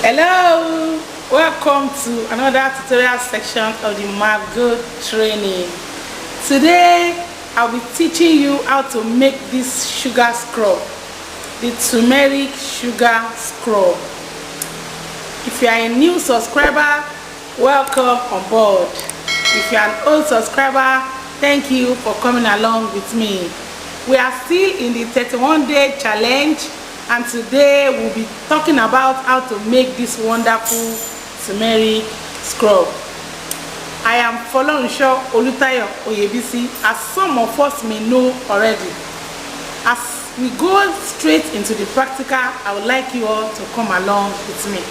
Hello, welcome to another tutorial section of the Margot training. Today I'll be teaching you how to make this sugar scrub, the turmeric sugar scrub. If you are a new subscriber, welcome on board. If you are an old subscriber, thank you for coming along with me. We are still in the 31-day challenge, and today we'll be talking about how to make this wonderful turmeric scrub. I am Folunsho Olutayo Oyebisi, as some of us may know already. As we go straight into the practical, I would like you all to come along with me.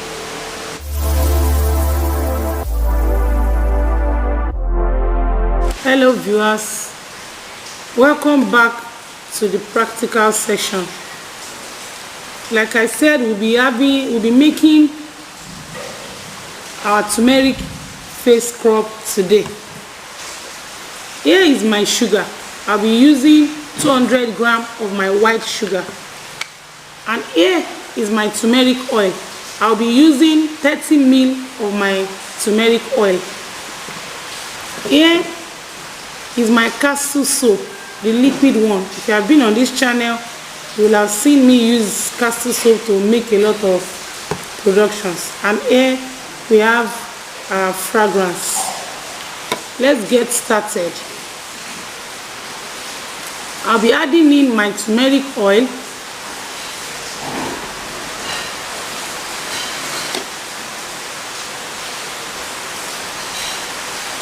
Hello viewers, welcome back to the practical section. Like I said, we'll be making our turmeric face scrub today. Here is my sugar. I'll be using 200 grams of my white sugar, and here is my turmeric oil. I'll be using 30 ml of my turmeric oil. Here is my castle soap, the liquid one. If you have been on this channel, you will have seen me use castle soap to make a lot of productions. And here we have our fragrance. Let's get started. I'll be adding in my turmeric oil.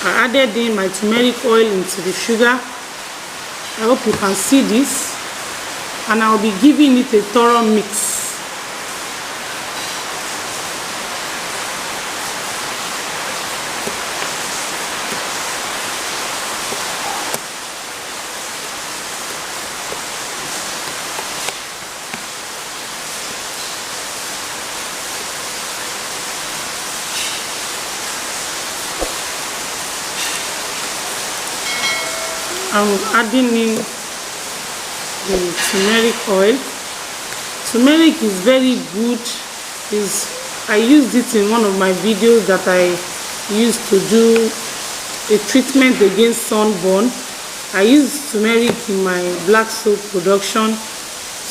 I added in my turmeric oil into the sugar. I hope you can see this. And I'll be giving it a thorough mix. I'm adding in the turmeric oil. Turmeric is very good. I used it in one of my videos that I used to do a treatment against sunburn. I use turmeric in my black soap production.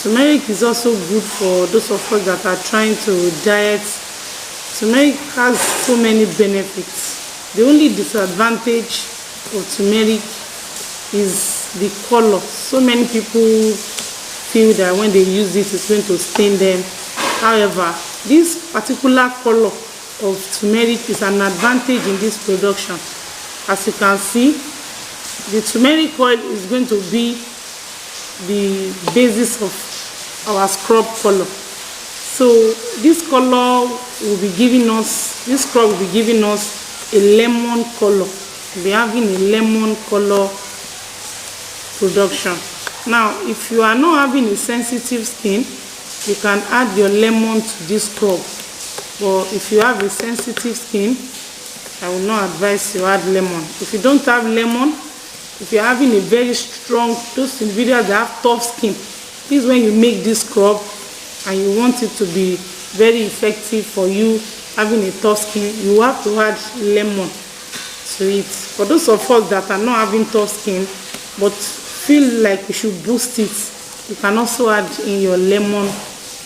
Turmeric is also good for those of us that are trying to diet. Turmeric has so many benefits. The only disadvantage of turmeric is the color. So many people feel that when they use it, it's going to stain them. However, this particular color of turmeric is an advantage in this production. As you can see, the turmeric oil is going to be the basis of our scrub color. So this color will be giving us, this scrub will be giving us a lemon color. We'll be having a lemon color production. Now, if you are not having a sensitive skin, you can add your lemon to this scrub. But if you have a sensitive skin, I will not advise you add lemon. If you don't have lemon, if you're having a very strong, those individuals that have tough skin, this is when you make this scrub and you want it to be very effective for you having a tough skin, you have to add lemon to it. For those of us that are not having tough skin but feel like you should boost it, you can also add in your lemon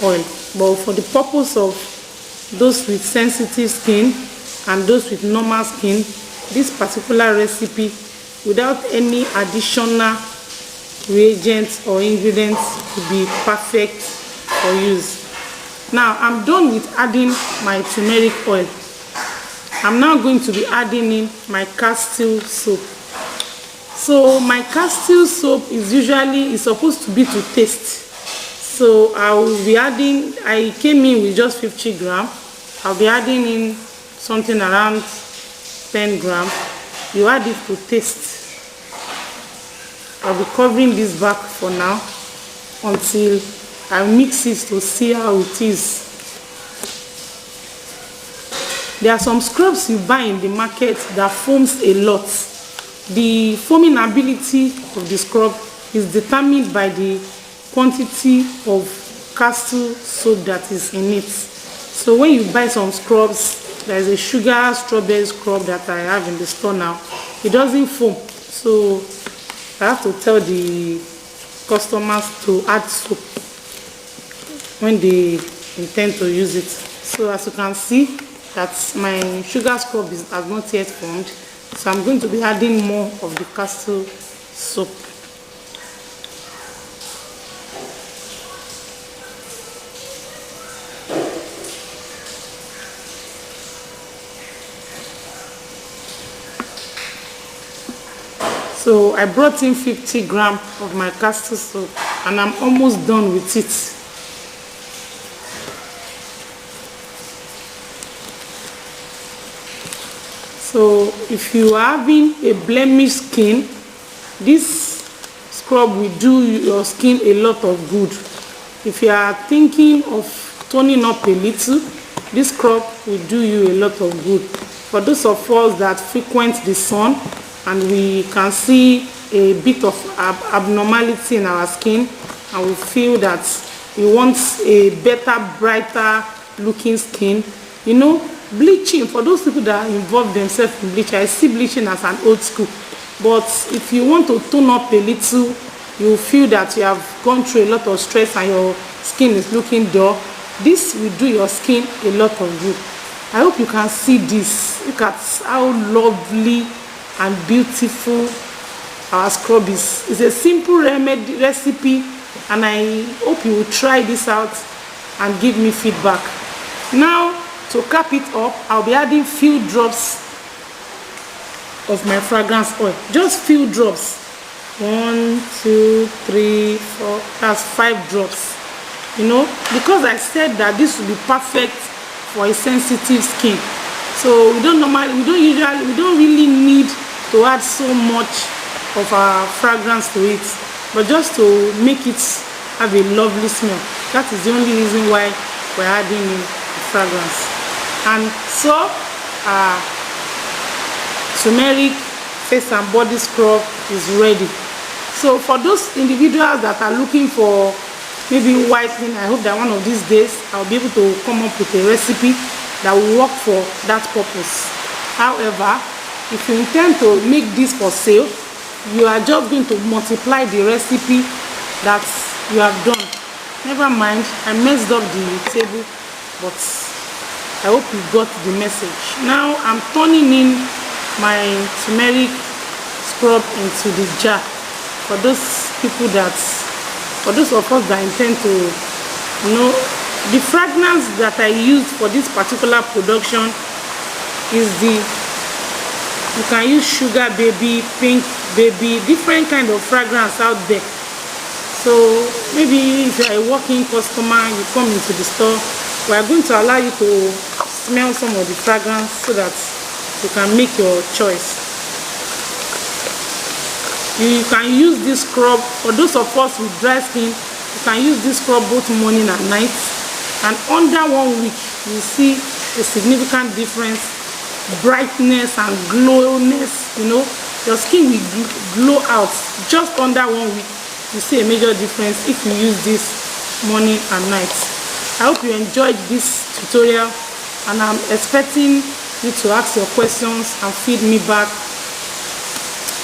oil. But for the purpose of those with sensitive skin and those with normal skin, this particular recipe, without any additional reagents or ingredients, will be perfect for use. Now I'm done with adding my turmeric oil. I'm now going to be adding in my castle soap. So my castle soap is supposed to be to taste. So I will be adding, I came in with just 50 grams. I'll be adding in something around 10 grams. You add it to taste. I'll be covering this back for now until I mix it to see how it is. There are some scrubs you buy in the market that foams a lot. The foaming ability of the scrub is determined by the quantity of castle soap that is in it. So when you buy some scrubs, there is a sugar strawberry scrub that I have in the store now. It doesn't foam, so I have to tell the customers to add soap when they intend to use it. So as you can see, that my sugar scrub has not yet formed, so I'm going to be adding more of the castle soap. So I brought in 50 grams of my castle soap and I'm almost done with it. So if you are having a blemished skin, this scrub will do your skin a lot of good. If you are thinking of toning up a little, this scrub will do you a lot of good. For those of us that frequent the sun and we can see a bit of abnormality in our skin and we feel that we want a better, brighter looking skin, you know, bleaching, for those people that involve themselves in bleaching, I see bleaching as an old school. But if you want to tone up a little, you feel that you have gone through a lot of stress and your skin is looking dull, this will do your skin a lot of good. I hope you can see this. Look at how lovely and beautiful our scrub is. It's a simple recipe and I hope you will try this out and give me feedback. Now, to cap it up, I'll be adding few drops of my fragrance oil. Just few drops. 1, 2, 3, 4, that's 5 drops. You know, because I said that this will be perfect for a sensitive skin. So we don't really need to add so much of our fragrance to it, but just to make it have a lovely smell. That is the only reason why we're adding in the fragrance. And so turmeric face and body scrub is ready. So for those individuals that are looking for maybe whitening, I hope that one of these days I'll be able to come up with a recipe that will work for that purpose. However, if you intend to make this for sale, you are just going to multiply the recipe that you have done. Never mind, I messed up the table, but I hope you got the message. Now I'm turning in my turmeric scrub into the jar. For those people for those of us that intend to, you know, the fragrance that I used for this particular production is you can use sugar baby, pink baby, different kind of fragrance out there. So maybe if you are a walking customer, you come into the store, we are going to allow you to smell some of the fragrance so that you can make your choice. You can use this scrub, for those of us with dry skin, you can use this scrub both morning and night, and under 1 week you see a significant difference, brightness and glowness. You know, your skin will glow out just under 1 week. You see a major difference if you use this morning and night. I hope you enjoyed this tutorial and I'm expecting you to ask your questions and feed me back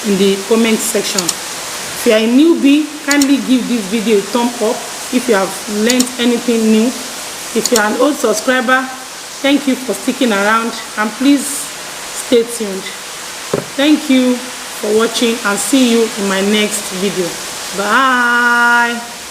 in the comment section. If you are a newbie, kindly give this video a thumb up if you have learned anything new. If you are an old subscriber, thank you for sticking around and please stay tuned. Thank you for watching and see you in my next video. Bye.